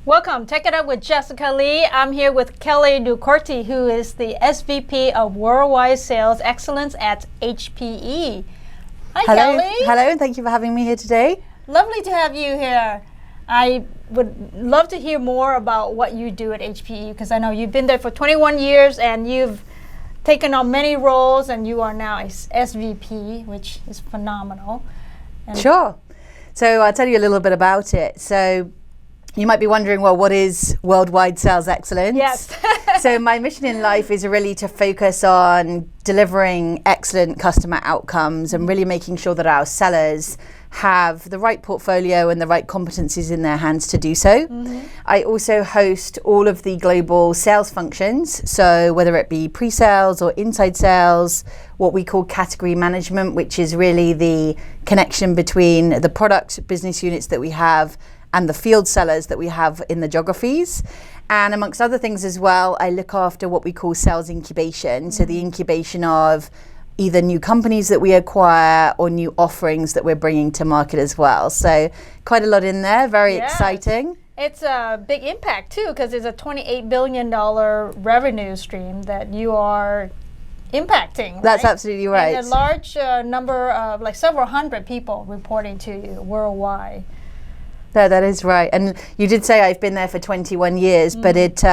Welcome. Take It Up with Jessica Lee. I'm here with Kelly Ducourty, who is the SVP of Worldwide Sales Excellence at HPE. Hi, Hello. Kelly. Hello, and thank you for having me here today. Lovely to have you here. I would love to hear more about what you do at HPE, because I know you've been there for 21 years and you've taken on many roles, and you are now SVP, which is phenomenal. And Sure. So I'll tell you a little bit about it. So you might be wondering, well, what is Worldwide Sales Excellence? Yes. So my mission in life is really to focus on delivering excellent customer outcomes and really making sure that our sellers have the right portfolio and the right competencies in their hands to do so. I also host all of the global sales functions, so whether it be pre-sales or inside sales, what we call category management, which is really the connection between the product business units that we have and the field sellers that we have in the geographies. And amongst other things as well, I look after what we call sales incubation, so the incubation of either new companies that we acquire or new offerings that we're bringing to market as well. So quite a lot in there, very exciting. It's a big impact too, because it's a $28 billion revenue stream that you are impacting. That's right? absolutely right. And a large number of, like, several hundred people reporting to you worldwide. No, that is right. And you did say I've been there for 21 years, but it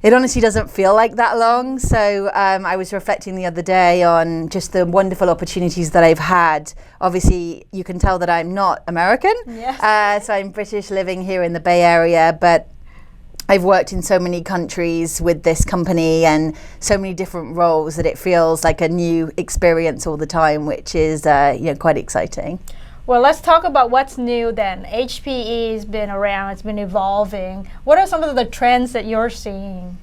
honestly doesn't feel like that long. So I was reflecting the other day on just the wonderful opportunities that I've had. Obviously, you can tell that I'm not American. Yes. So I'm British, living here in the Bay Area, but I've worked in so many countries with this company and so many different roles that it feels like a new experience all the time, which is quite exciting. Well, let's talk about what's new then. HPE has been around, it's been evolving. What are some of the trends that you're seeing?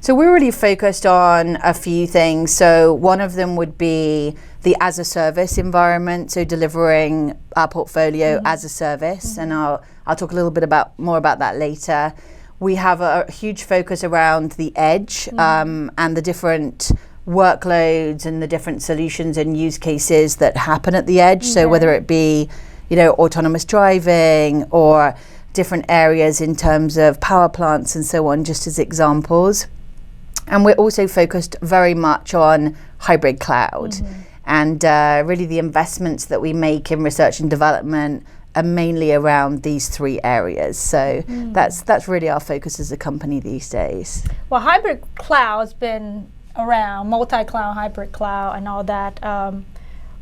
So we're really focused on a few things. So one of them would be the as a service environment, so delivering our portfolio as a service, and I'll talk a little bit more about that later. We have a huge focus around the edge and the different workloads and the different solutions and use cases that happen at the edge. So whether it be, autonomous driving or different areas in terms of power plants and so on, just as examples. And we're also focused very much on hybrid cloud. And really the investments that we make in research and development are mainly around these three areas. So that's really our focus as a company these days. Well, hybrid cloud's been around, multi-cloud, hybrid cloud, and all that.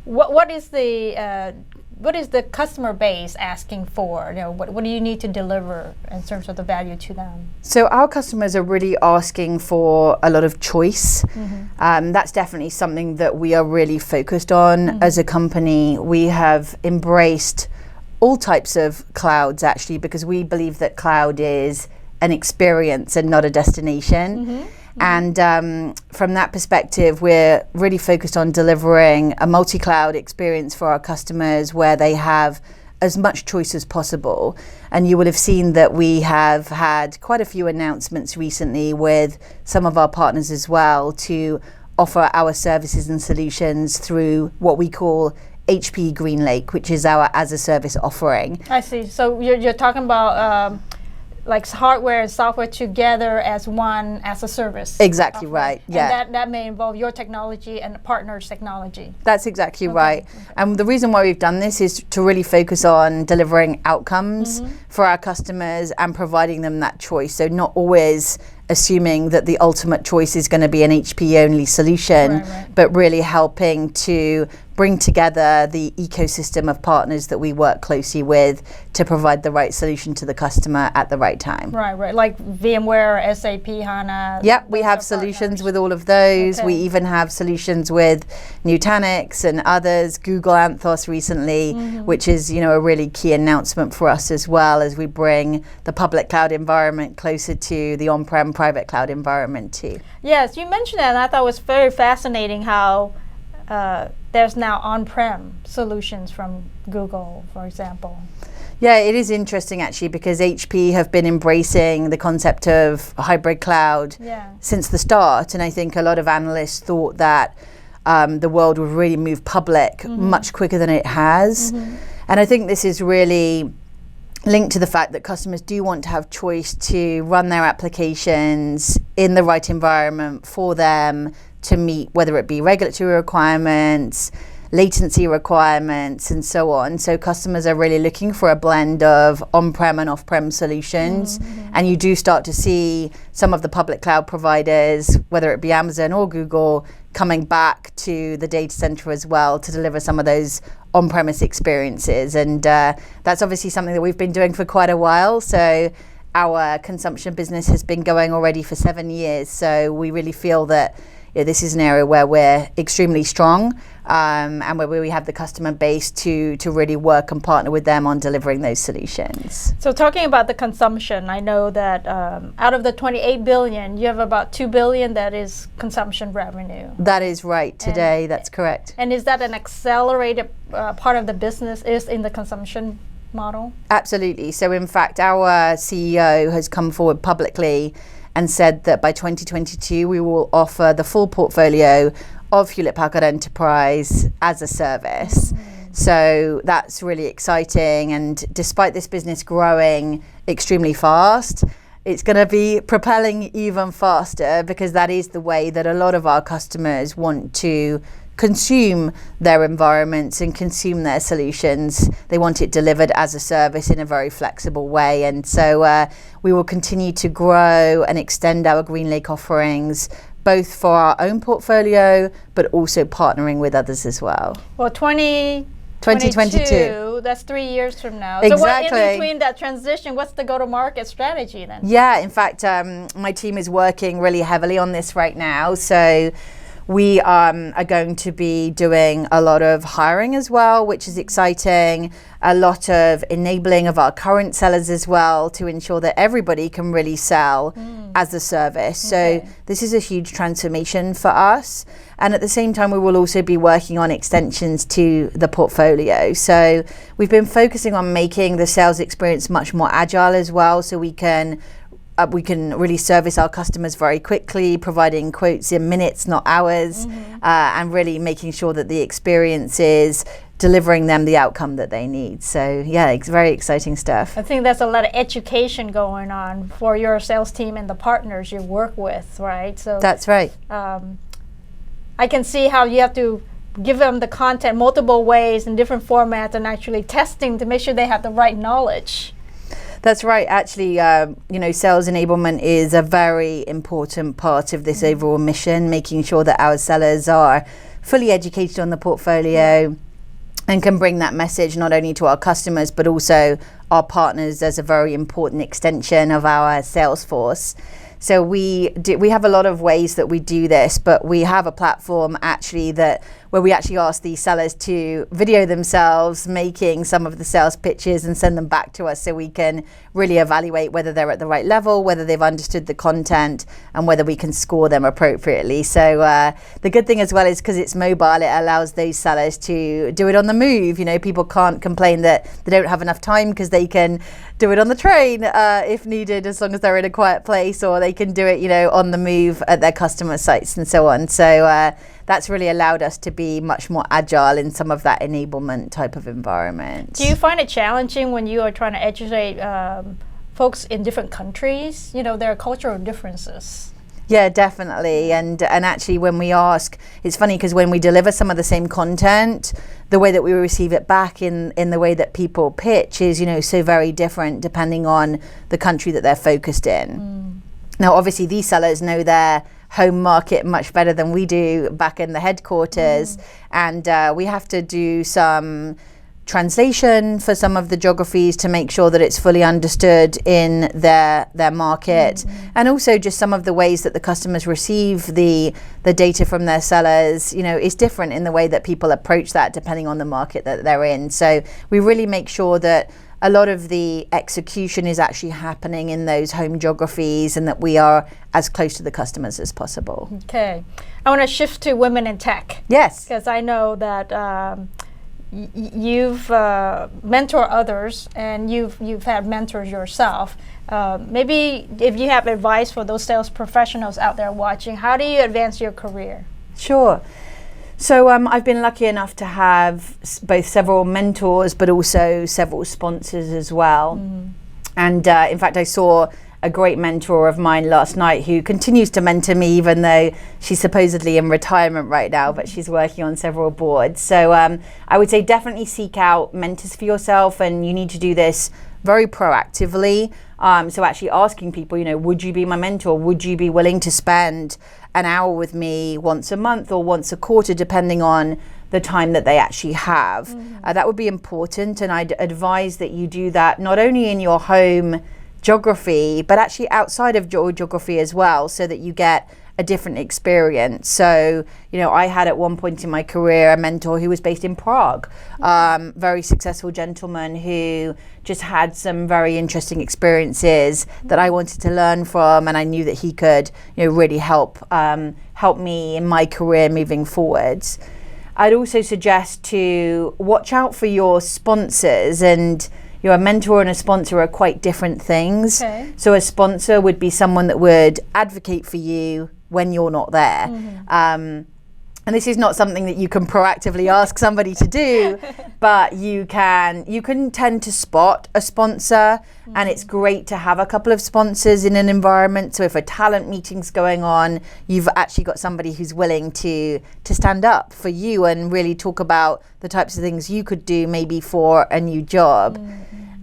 What is the customer base asking for? What do you need to deliver in terms of the value to them? So our customers are really asking for a lot of choice. That's definitely something that we are really focused on as a company. We have embraced all types of clouds, actually, because we believe that cloud is an experience and not a destination. And from that perspective, we're really focused on delivering a multi-cloud experience for our customers where they have as much choice as possible. And you will have seen that we have had quite a few announcements recently with some of our partners as well to offer our services and solutions through what we call HPE GreenLake, which is our as a service offering. I see. So you're talking about like hardware and software together as one, as a service. Exactly right. Yeah. And that may involve your technology and the partner's technology. That's exactly right. And the reason why we've done this is to really focus on delivering outcomes for our customers and providing them that choice. So not always assuming that the ultimate choice is going to be an HPE only solution, but really helping to bring together the ecosystem of partners that we work closely with to provide the right solution to the customer at the right time. Right. Like VMware, SAP, HANA. Yep, we have solutions with all of those. We even have solutions with Nutanix and others, Google Anthos recently, which is, a really key announcement for us as well as we bring the public cloud environment closer to the on-prem private cloud environment too. Yes, you mentioned that, and I thought it was very fascinating how there's now on-prem solutions from Google, for example. Yeah, it is interesting actually, because HPE have been embracing the concept of hybrid cloud since the start, and I think a lot of analysts thought that the world would really move public much quicker than it has. And I think this is really linked to the fact that customers do want to have choice to run their applications in the right environment for them to meet, whether it be regulatory requirements, latency requirements, and so on. So customers are really looking for a blend of on-prem and off-prem solutions. And you do start to see some of the public cloud providers, whether it be Amazon or Google, coming back to the data center as well to deliver some of those on-premise experiences. And that's obviously something that we've been doing for quite a while. So our consumption business has been going already for 7 years. So we really feel that this is an area where we're extremely strong, and where we have the customer base to really work and partner with them on delivering those solutions. So talking about the consumption, I know that out of the 28 billion, you have about 2 billion that is consumption revenue. That is right. Today, that's correct. And is that an accelerated part of the business is in the consumption model? Absolutely. So in fact, our CEO has come forward publicly and said that by 2022, we will offer the full portfolio of Hewlett-Packard Enterprise as a service. So that's really exciting. And despite this business growing extremely fast, it's going to be propelling even faster, because that is the way that a lot of our customers want to consume their environments and consume their solutions. They want it delivered as a service in a very flexible way. And so we will continue to grow and extend our GreenLake offerings, both for our own portfolio, but also partnering with others as well. Well, 2022, that's 3 years from now. Exactly. So what in between that transition, what's the go-to-market strategy then? Yeah, in fact, my team is working really heavily on this right now. So we are going to be doing a lot of hiring as well, which is exciting. A lot of enabling of our current sellers as well to ensure that everybody can really sell as a service. So this is a huge transformation for us. And at the same time, we will also be working on extensions to the portfolio. So we've been focusing on making the sales experience much more agile as well, so we can really service our customers very quickly, providing quotes in minutes, not hours, and really making sure that the experience is delivering them the outcome that they need. So yeah, it's very exciting stuff. I think there's a lot of education going on for your sales team and the partners you work with, right? So that's right. I can see how you have to give them the content multiple ways in different formats and actually testing to make sure they have the right knowledge. That's right. Actually, sales enablement is a very important part of this overall mission, making sure that our sellers are fully educated on the portfolio and can bring that message not only to our customers, but also our partners as a very important extension of our sales force. So we have a lot of ways that we do this, but we have a platform actually where we actually ask these sellers to video themselves making some of the sales pitches and send them back to us, so we can really evaluate whether they're at the right level, whether they've understood the content, and whether we can score them appropriately. So the good thing as well is because it's mobile, it allows those sellers to do it on the move. People can't complain that they don't have enough time, because they can do it on the train if needed, as long as they're in a quiet place, or they can do it, on the move at their customer sites and so on. So that's really allowed us to be much more agile in some of that enablement type of environment. Do you find it challenging when you are trying to educate folks in different countries? There are cultural differences. Yeah, definitely. And actually, when we ask, it's funny because when we deliver some of the same content, the way that we receive it back in the way that people pitch is, so very different depending on the country that they're focused in. Now, obviously, these sellers know their home market much better than we do back in the headquarters. And we have to do some translation for some of the geographies to make sure that it's fully understood in their market, and also just some of the ways that the customers receive the data from their sellers is different in the way that people approach that depending on the market that they're in. So we really make sure that a lot of the execution is actually happening in those home geographies, and that we are as close to the customers as possible. Okay, I want to shift to women in tech. Yes, because I know that you've mentored others, and you've had mentors yourself. Maybe if you have advice for those sales professionals out there watching, how do you advance your career? Sure. So I've been lucky enough to have both several mentors, but also several sponsors as well. And in fact, I saw a great mentor of mine last night who continues to mentor me, even though she's supposedly in retirement right now, but she's working on several boards. So I would say definitely seek out mentors for yourself, and you need to do this very proactively. So actually asking people, would you be my mentor? Would you be willing to spend an hour with me once a month or once a quarter, depending on the time that they actually have? That would be important, and I'd advise that you do that not only in your home geography, but actually outside of geography as well, so that you get a different experience. So, I had at one point in my career a mentor who was based in Prague, very successful gentleman who just had some very interesting experiences that I wanted to learn from, and I knew that he could, really help me in my career moving forwards. I'd also suggest to watch out for your sponsors, and a mentor and a sponsor are quite different things. Okay. So a sponsor would be someone that would advocate for you when you're not there. And this is not something that you can proactively ask somebody to do, but you can tend to spot a sponsor, and it's great to have a couple of sponsors in an environment. So if a talent meeting's going on, you've actually got somebody who's willing to stand up for you and really talk about the types of things you could do maybe for a new job.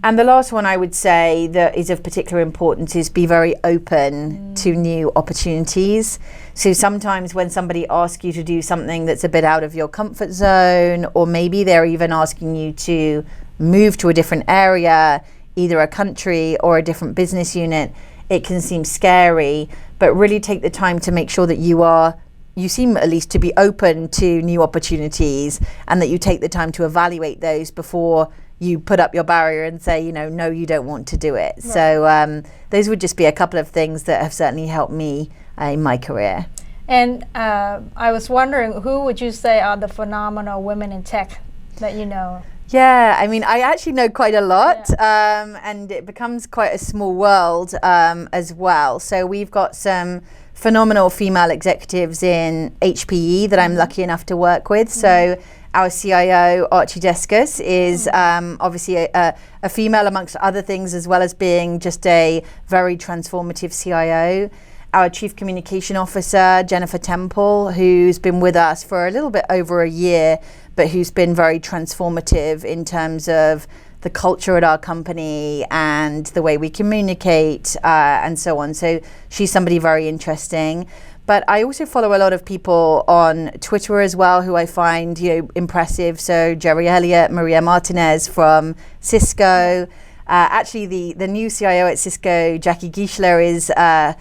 And the last one I would say that is of particular importance is be very open to new opportunities. So sometimes when somebody asks you to do something that's a bit out of your comfort zone, or maybe they're even asking you to move to a different area, either a country or a different business unit, it can seem scary, but really take the time to make sure that you seem at least to be open to new opportunities, and that you take the time to evaluate those before you put up your barrier and say, no, you don't want to do it. Right. So those would just be a couple of things that have certainly helped me in my career. And I was wondering, who would you say are the phenomenal women in tech that you know? Yeah, I actually know quite a lot, and it becomes quite a small world as well. So we've got some phenomenal female executives in HPE that I'm lucky enough to work with. So our CIO, Archie Deskus, is obviously a female amongst other things, as well as being just a very transformative CIO. Our Chief Communication Officer, Jennifer Temple, who's been with us for a little bit over a year, but who's been very transformative in terms of the culture at our company and the way we communicate and so on. So she's somebody very interesting. But I also follow a lot of people on Twitter as well who I find impressive. So Jerry Elliott, Maria Martinez from Cisco. Actually, the new CIO at Cisco, Jackie Gieshler, is a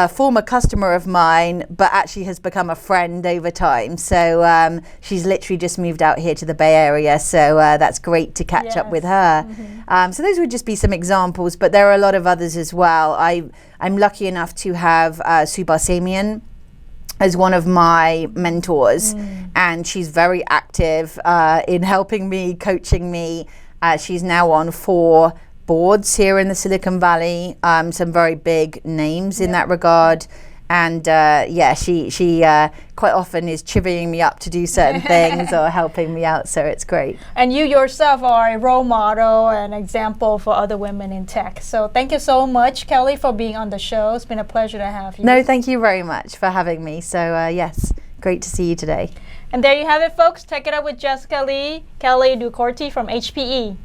former customer of mine, but actually has become a friend over time. So she's literally just moved out here to the Bay Area. So that's great to catch up with her. So those would just be some examples, but there are a lot of others as well. I'm lucky enough to have Sue Barsamian as one of my mentors, and she's very active in helping me, coaching me. She's now on 4 boards here in the Silicon Valley, some very big names in that regard. And she quite often is chivying me up to do certain things or helping me out, so it's great. And you yourself are a role model and example for other women in tech. So thank you so much, Kelly, for being on the show. It's been a pleasure to have you. No, thank you very much for having me. So yes, great to see you today. And there you have it, folks. Check it out with Jessica Lee, Kelly Ducourty from HPE.